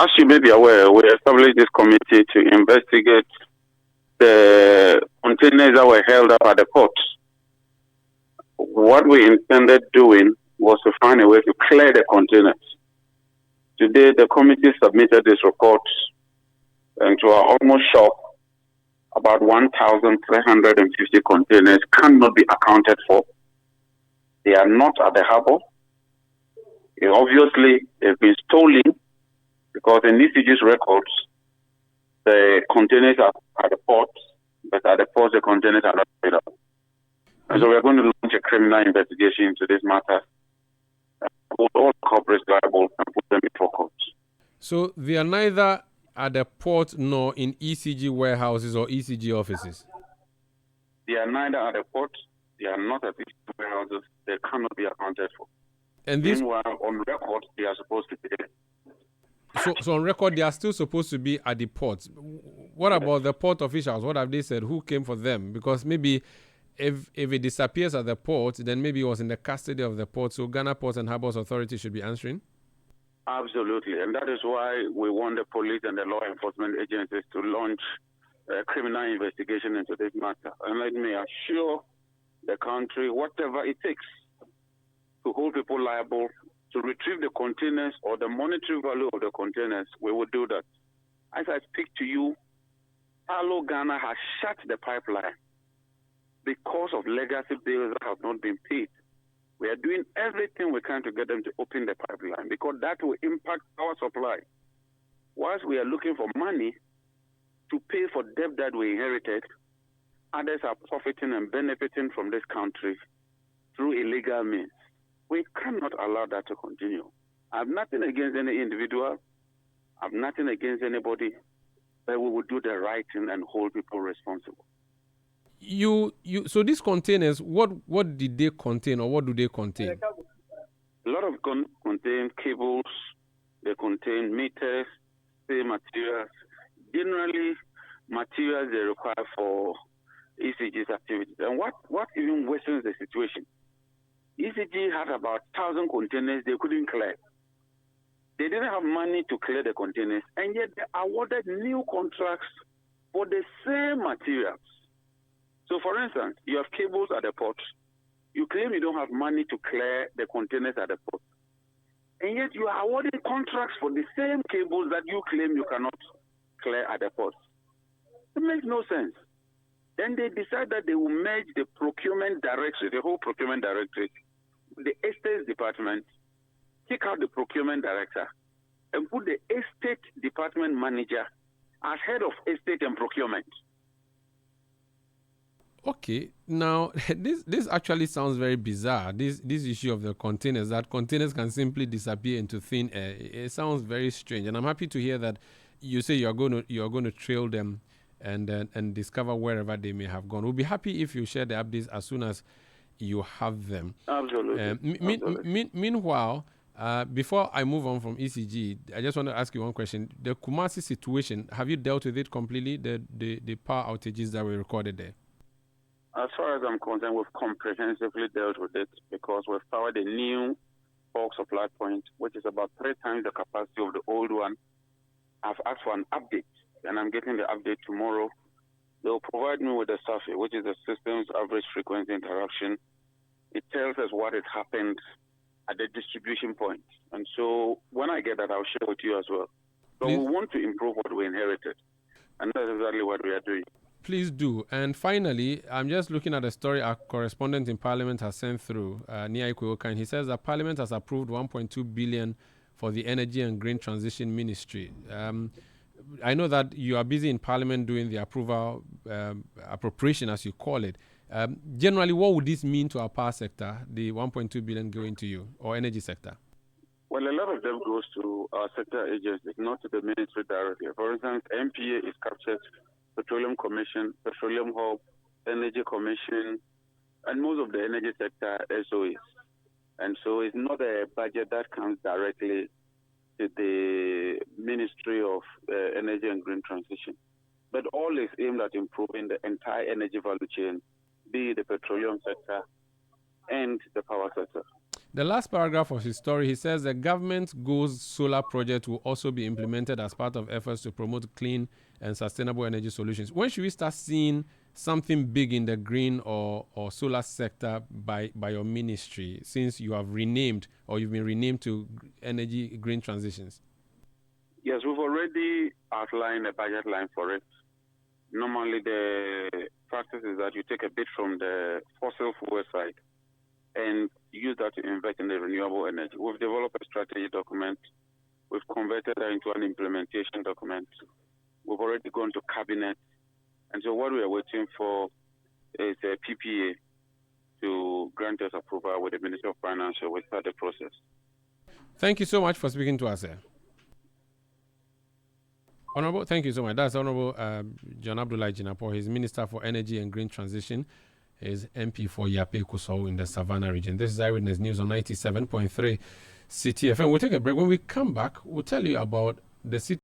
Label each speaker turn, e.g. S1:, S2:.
S1: as you may be aware, we established this committee to investigate the containers that were held up at the ports. What we intended doing was to find a way to clear the containers. Today, the committee submitted this report, and to our almost shock, about 1,350 containers cannot be accounted for. They are not at the harbor. Obviously, they've been stolen because in ECG's records, the containers are at the ports, but at the ports, the containers are not available. And so we're going to launch a criminal investigation into this matter, hold all corporates liable and put them before courts.
S2: So they are neither at the port nor in ECG warehouses or ECG offices?
S1: They are neither at the port, they are not at ECG warehouses, they cannot be accounted for.
S2: And this,
S1: meanwhile, on record, they are supposed to be there.
S2: So on record, they are still supposed to be at the port. What about the port officials? What have they said? Who came for them? Because maybe if it disappears at the port, then maybe it was in the custody of the port. So Ghana Ports and Harbors Authority should be answering?
S1: Absolutely. And that is why we want the police and the law enforcement agencies to launch a criminal investigation into this matter. And let me assure the country, whatever it takes to hold people liable, to retrieve the containers or the monetary value of the containers, we will do that. As I speak to you, Hello Ghana has shut the pipeline because of legacy bills that have not been paid. We are doing everything we can to get them to open the pipeline because that will impact our supply. Whilst we are looking for money to pay for debt that we inherited, others are profiting and benefiting from this country through illegal means. We cannot allow that to continue. I have nothing against any individual. I have nothing against anybody, but we will do the right thing and hold people responsible.
S2: So these containers, what did they contain, or what do they contain?
S1: A lot of contain cables, they contain meters, say materials, generally materials they require for ECG's activities. And what even worsens the situation? ECG had about 1,000 containers they couldn't clear. They didn't have money to clear the containers, and yet they awarded new contracts for the same materials. So, for instance, you have cables at the port. You claim you don't have money to clear the containers at the port, and yet you are awarding contracts for the same cables that you claim you cannot clear at the port. It makes no sense. Then they decide that they will merge the procurement directorate, the whole procurement directorate, the estates department, take out the procurement director, and put the estate department manager as head of estate and procurement.
S2: Okay, now this actually sounds very bizarre. This issue of the containers, that containers can simply disappear into thin air. It sounds very strange, and I'm happy to hear that you say you are going to trail them and discover wherever they may have gone. We'll be happy if you share the updates as soon as you have them.
S1: Absolutely.
S2: Meanwhile, before I move on from ECG, I just want to ask you one question. The Kumasi situation, have you dealt with it completely, the power outages that were recorded there?
S1: As far as I'm concerned, we've comprehensively dealt with it because we've powered a new bulk supply point, which is about 3 times the capacity of the old one. I've asked for an update, and I'm getting the update tomorrow. They'll provide me with a SAFI, which is the system's average frequency interruption. It tells us what has happened at the distribution point. And so when I get that, I'll share with you as well. So we want to improve what we inherited, and that's exactly what we are doing.
S2: Please do. And finally, I'm just looking at a story our correspondent in Parliament has sent through, Nia Ikuoka, and he says that Parliament has approved 1.2 billion for the Energy and Green Transition Ministry. I know that you are busy in Parliament doing the approval, appropriation as you call it. Generally, what would this mean to our power sector, the 1.2 billion going to you, or energy sector?
S1: Well, a lot of them goes to our sector agencies, not to the ministry directly. For instance, MPA is captured, Petroleum Commission, Petroleum Hub, Energy Commission, and most of the energy sector SOEs. And so it's not a budget that comes directly to the Ministry of Energy and Green Transition. But all is aimed at improving the entire energy value chain, be it the petroleum sector and the power sector.
S2: The last paragraph of his story, he says the government goals solar project will also be implemented as part of efforts to promote clean and sustainable energy solutions. When should we start seeing something big in the green or solar sector by your ministry, since you have renamed or you've been renamed to Energy Green Transitions?
S1: Yes, we've already outlined a budget line for it. Normally, the practice is that you take a bit from the fossil fuel side and use that to invest in the renewable energy. We've developed a strategy document. We've converted that into an implementation document. We've already gone to cabinet. And so what we are waiting for is a PPA to grant us approval with the Ministry of Finance. So we'll start the process.
S2: Thank you so much for speaking to us, sir. Honorable, thank you so much. That's Honorable John Abdullah Jinapor. He's Minister for Energy and Green Transition. He's MP for Yape Kusau in the Savannah region. This is Eyewitness News on 97.3 City FM. We'll take a break. When we come back, we'll tell you about the city.